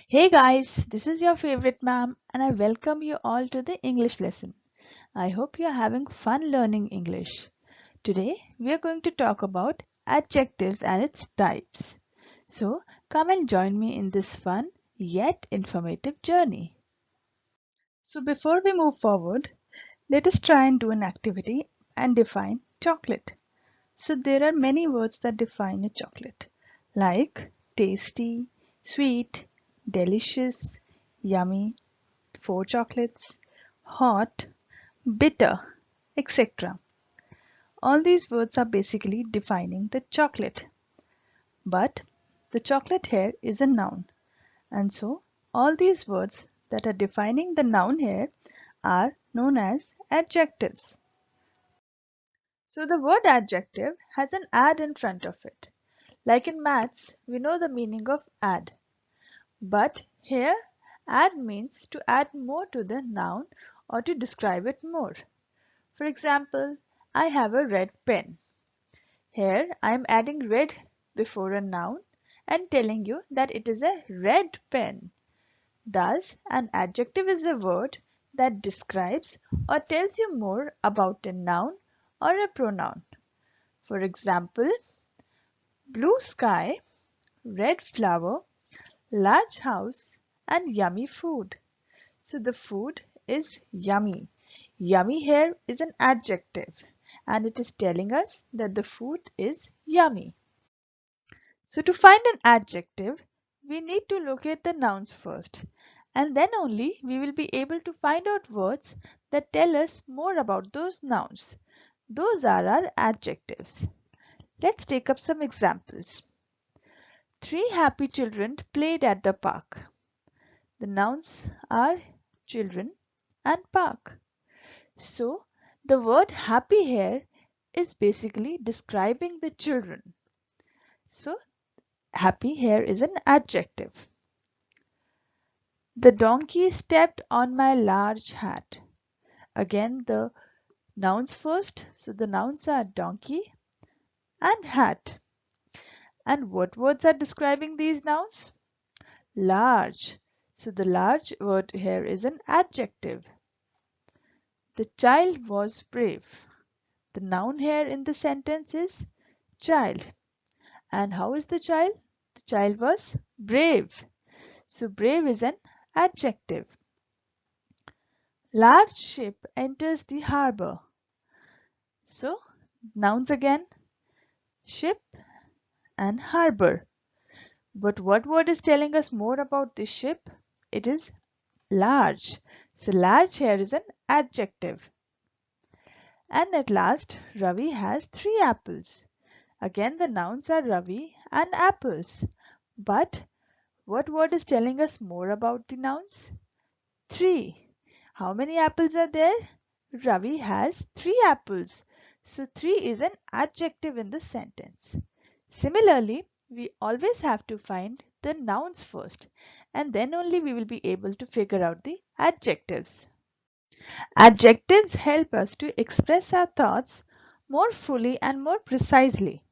Hey guys, this is your favorite ma'am and I welcome you all to the English lesson. I hope you are having fun learning English. Today we are going to talk about adjectives and its types. So come and join me in this fun yet informative journey. So before we move forward, let us try and do an activity and define chocolate. So there are many words that define a chocolate like tasty, sweet, delicious, yummy, 4 chocolates, hot, bitter, etc. All these words are basically defining the chocolate. But the chocolate here is a noun, and so all these words that are defining the noun here are known as adjectives. So the word adjective has an add in front of it. Like in maths, we know the meaning of add. But here, add means to add more to the noun or to describe it more. For example, I have a red pen. Here I am adding red before a noun and telling you that it is a red pen. Thus, an adjective is a word that describes or tells you more about a noun or a pronoun. For example, blue sky, red flower, large house and yummy food. So the food is yummy. Yummy here is an adjective and it is telling us that the food is yummy. So to find an adjective, we need to locate the nouns first and then only we will be able to find out words that tell us more about those nouns. Those are our adjectives. Let's take up some examples. 3 happy children played at the park. The nouns are children and park. So the word happy here is basically describing the children. So happy here is an adjective. The donkey stepped on my large hat. Again the nouns first. So the nouns are donkey and hat. And what words are describing these nouns? Large. So the large word here is an adjective. The child was brave. The noun here in the sentence is child. And how is the child? The child was brave. So brave is an adjective. Large ship enters the harbor. So nouns again, ship and harbor. But what word is telling us more about this ship? It is large. So large here is an adjective. And at last, Ravi has 3 apples. Again, the nouns are Ravi and apples. But what word is telling us more about the nouns? 3. How many apples are there? Ravi has 3 apples. So 3 is an adjective in the sentence. Similarly, we always have to find the nouns first and then only we will be able to figure out the adjectives. Adjectives help us to express our thoughts more fully and more precisely.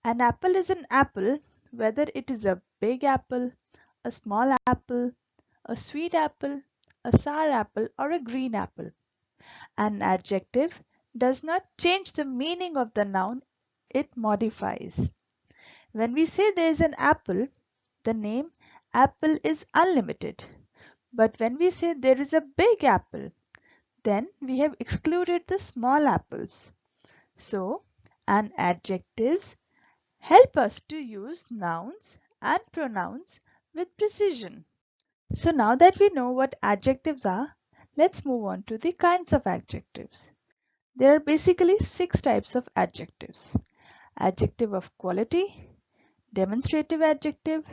An apple is an apple whether it is a big apple, a small apple, a sweet apple, a sour apple or a green apple. An adjective does not change the meaning of the noun, it modifies. When we say there is an apple, the name apple is unlimited. But when we say there is a big apple, then we have excluded the small apples. So, an adjectives help us to use nouns and pronouns with precision. So now that we know what adjectives are, let's move on to the kinds of adjectives. There are basically 6 types of adjectives. Adjective of quality, demonstrative adjective,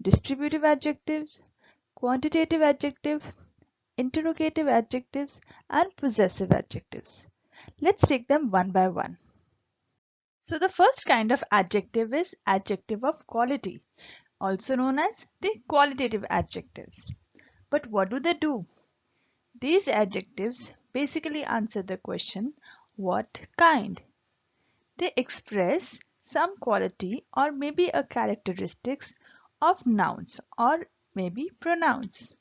distributive adjectives, quantitative adjective, interrogative adjectives, and possessive adjectives. Let's take them one by one. So the first kind of adjective is adjective of quality, also known as the qualitative adjectives. But what do they do? These adjectives basically answer the question, what kind? They express some quality or maybe a characteristics of nouns or may be pronouns.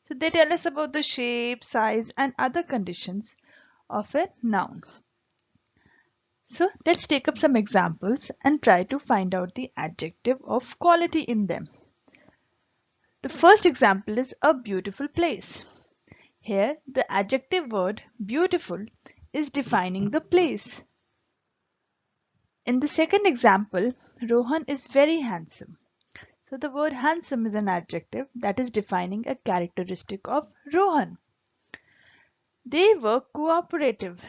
So they tell us about the shape, size, and other conditions of a noun. So let's take up some examples and try to find out the adjective of quality in them. The first example is a beautiful place. Here, the adjective word beautiful is defining the place. In the second example, Rohan is very handsome. So the word handsome is an adjective that is defining a characteristic of Rohan. They were cooperative.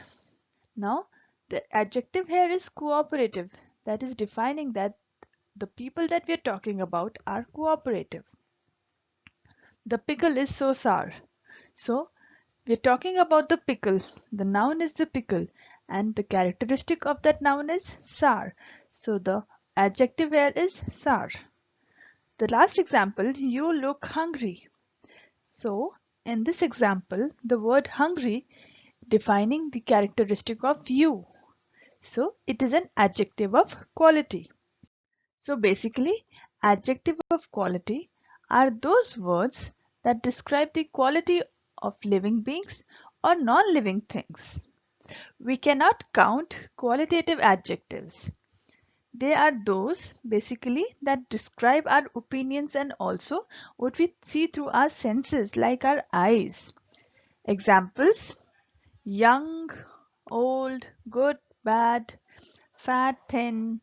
Now, the adjective here is cooperative, that is defining that the people that we are talking about are cooperative. The pickle is so sour. So, we're talking about the pickle. The noun is the pickle and the characteristic of that noun is sour. So, the adjective here is sour. The last example, you look hungry. So, in this example, the word hungry defining the characteristic of you. So, it is an adjective of quality. So, basically, adjective of quality are those words that describe the quality of living beings or non-living things. We cannot count qualitative adjectives. They are those basically that describe our opinions and also what we see through our senses like our eyes. Examples: young, old, good, bad, fat, thin,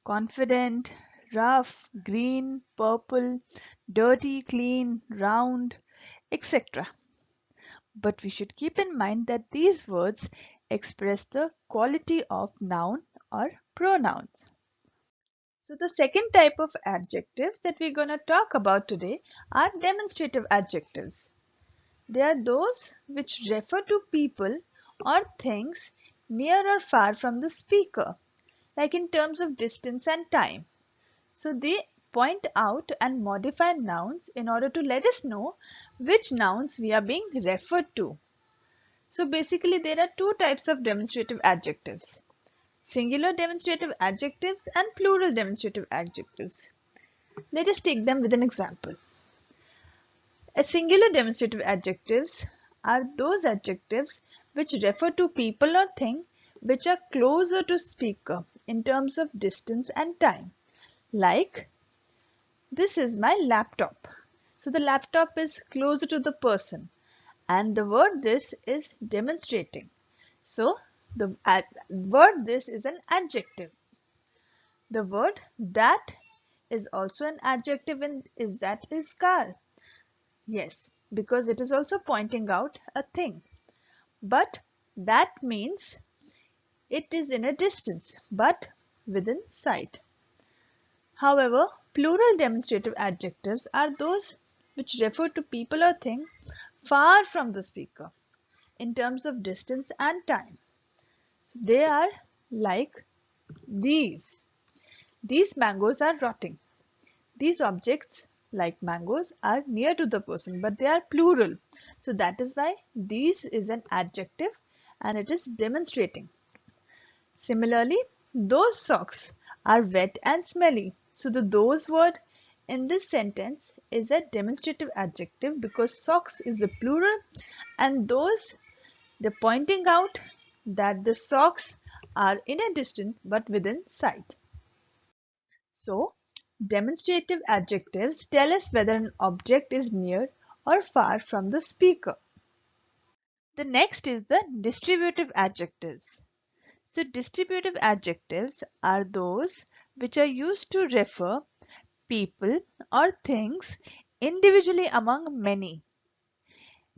confident, rough, green, purple, dirty, clean, round, etc. But we should keep in mind that these words express the quality of noun or pronouns. So the second type of adjectives that we're going to talk about today are demonstrative adjectives. They are those which refer to people or things near or far from the speaker, like in terms of distance and time. So they point out and modify nouns in order to let us know which nouns we are being referred to. So basically there are two types of demonstrative adjectives: singular demonstrative adjectives and plural demonstrative adjectives. Let us take them with an example. A singular demonstrative adjectives are those adjectives which refer to people or thing which are closer to speaker in terms of distance and time. Like, this is my laptop. So the laptop is closer to the person and the word this is demonstrating. So the word this is an adjective. The word that is also an adjective in is car. Yes, because it is also pointing out a thing. But that means it is in a distance but within sight. However, plural demonstrative adjectives are those which refer to people or thing far from the speaker in terms of distance and time. So they are like these. These mangoes are rotting. These objects like mangoes are near to the person but they are plural. So that is why these is an adjective and it is demonstrating. Similarly, those socks are wet and smelly. So the those word in this sentence is a demonstrative adjective because socks is the plural and those they're pointing out that the socks are in a distance but within sight. So demonstrative adjectives tell us whether an object is near or far from the speaker. The next is the distributive adjectives. So distributive adjectives are those which are used to refer people or things individually among many.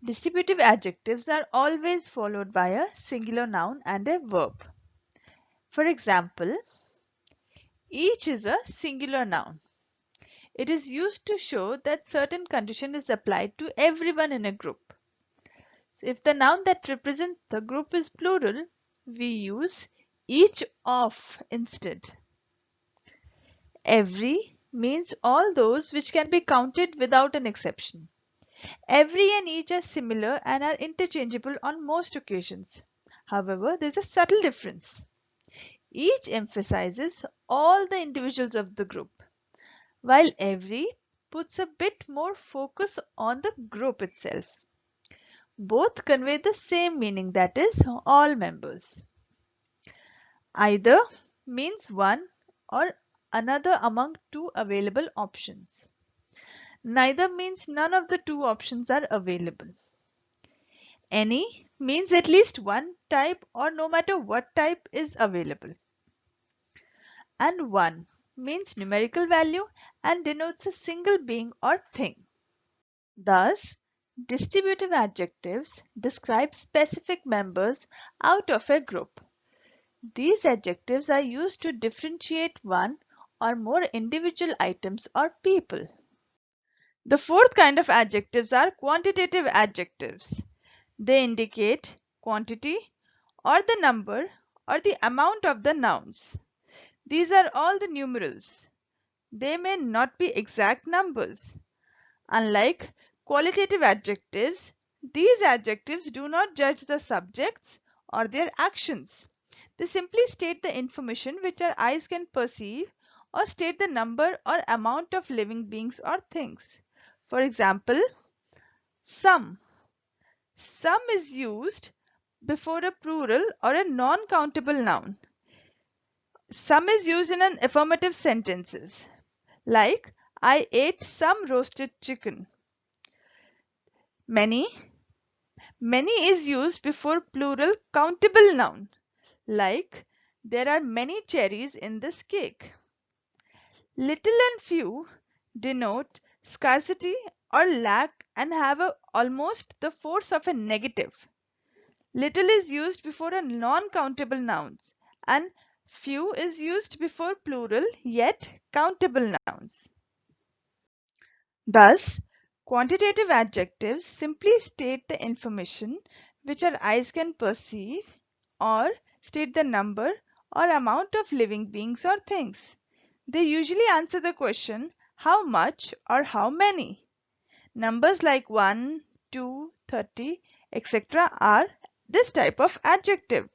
Distributive adjectives are always followed by a singular noun and a verb. For example, each is a singular noun. It is used to show that certain condition is applied to everyone in a group. So if the noun that represents the group is plural, we use each of instead. Every means all those which can be counted without an exception. Every and each are similar and are interchangeable on most occasions. However, there is a subtle difference. Each emphasizes all the individuals of the group, while every puts a bit more focus on the group itself. Both convey the same meaning, that is, all members. Either means one or another among two available options. Neither means none of the two options are available. Any means at least one type or no matter what type is available. And one means numerical value and denotes a single being or thing. Thus, distributive adjectives describe specific members out of a group. These adjectives are used to differentiate one or more individual items or people. The fourth kind of adjectives are quantitative adjectives. They indicate quantity or the number or the amount of the nouns. These are all the numerals. They may not be exact numbers. Unlike qualitative adjectives, these adjectives do not judge the subjects or their actions. They simply state the information which our eyes can perceive or state the number or amount of living beings or things. For example, some. Some is used before a plural or a non-countable noun. Some is used in an affirmative sentences like I ate some roasted chicken. Many. Many is used before plural countable noun like there are many cherries in this cake. Little and few denote scarcity or lack and have almost the force of a negative. Little is used before a non-countable nouns and few is used before plural yet countable nouns. Thus, quantitative adjectives simply state the information which our eyes can perceive or state the number or amount of living beings or things. They usually answer the question how much or how many. Numbers like 1, 2, 30, etc. are this type of adjective.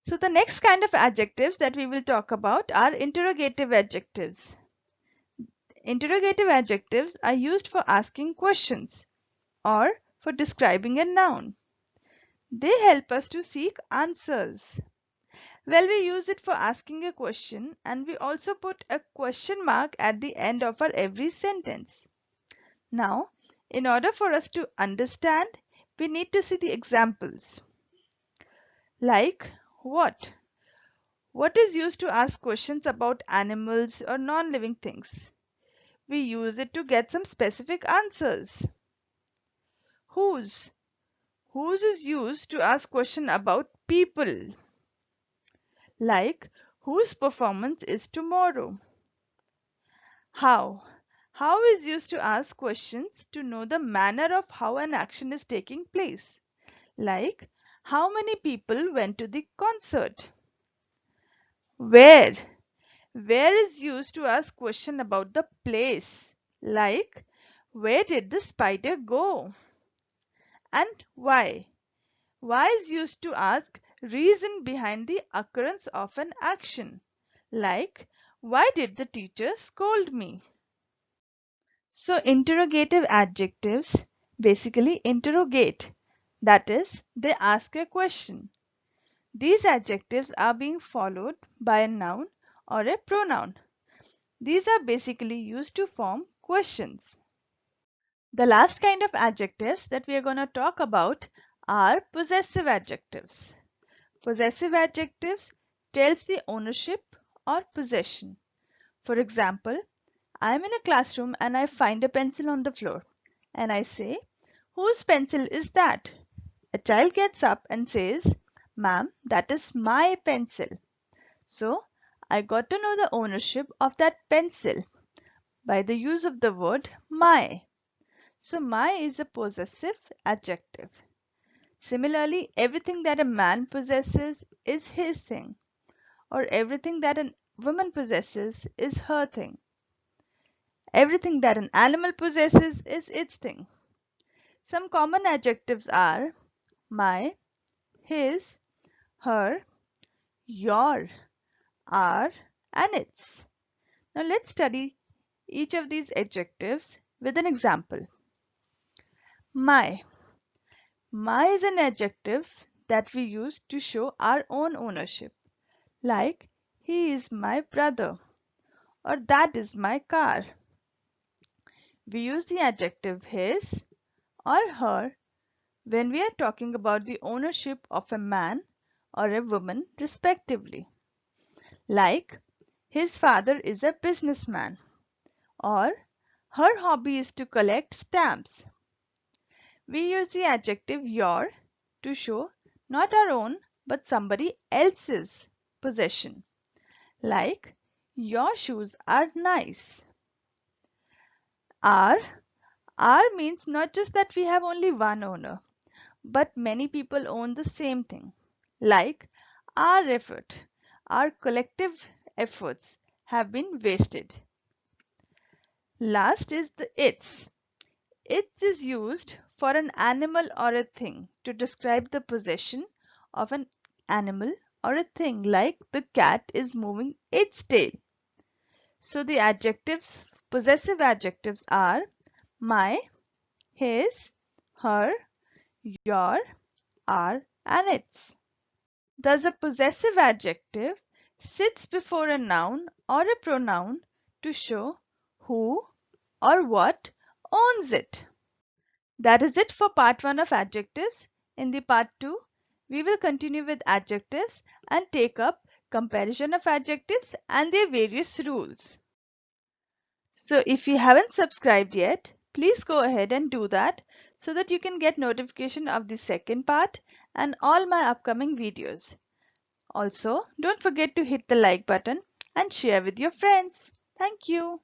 So the next kind of adjectives that we will talk about are interrogative adjectives. Interrogative adjectives are used for asking questions or for describing a noun. They help us to seek answers. Well, we use it for asking a question and we also put a question mark at the end of our every sentence. Now, in order for us to understand, we need to see the examples. Like what? What is used to ask questions about animals or non-living things? We use it to get some specific answers. Whose? Whose is used to ask question about people. Like whose performance is tomorrow? How? How is used to ask questions to know the manner of how an action is taking place. Like how many people went to the concert? Where? Where is used to ask question about the place. Like where did the spider go? And why? Why is used to ask reason behind the occurrence of an action. Like why did the teacher scold me? So interrogative adjectives basically interrogate. That is, they ask a question. These adjectives are being followed by a noun or a pronoun. These are basically used to form questions. The last kind of adjectives that we are going to talk about are possessive adjectives. Possessive adjectives tells the ownership or possession. For example, I am in a classroom and I find a pencil on the floor and I say, whose pencil is that? A child gets up and says, ma'am, that is my pencil. So, I got to know the ownership of that pencil by the use of the word my. So, my is a possessive adjective. Similarly, everything that a man possesses is his thing, or everything that a woman possesses is her thing. Everything that an animal possesses is its thing. Some common adjectives are my, his, her, your, our, and its. Now let's study each of these adjectives with an example. My. My is an adjective that we use to show our own ownership, like he is my brother or that is my car. We use the adjective his or her when we are talking about the ownership of a man or a woman respectively, like his father is a businessman or her hobby is to collect stamps. We use the adjective your to show not our own but somebody else's possession, like your shoes are nice. Our means not just that we have only one owner, but many people own the same thing, like our effort, our collective efforts have been wasted. Last is the its. It is used for an animal or a thing to describe the possession of an animal or a thing, like the cat is moving its tail. So the adjectives, possessive adjectives are my, his, her, your, our, and its. Thus a possessive adjective sits before a noun or a pronoun to show who or what owns it. That is it for part 1 of adjectives. In the part 2, we will continue with adjectives and take up comparison of adjectives and their various rules. So if you haven't subscribed yet, please go ahead and do that so that you can get notification of the second part and all my upcoming videos. Also, don't forget to hit the like button and share with your friends. Thank you.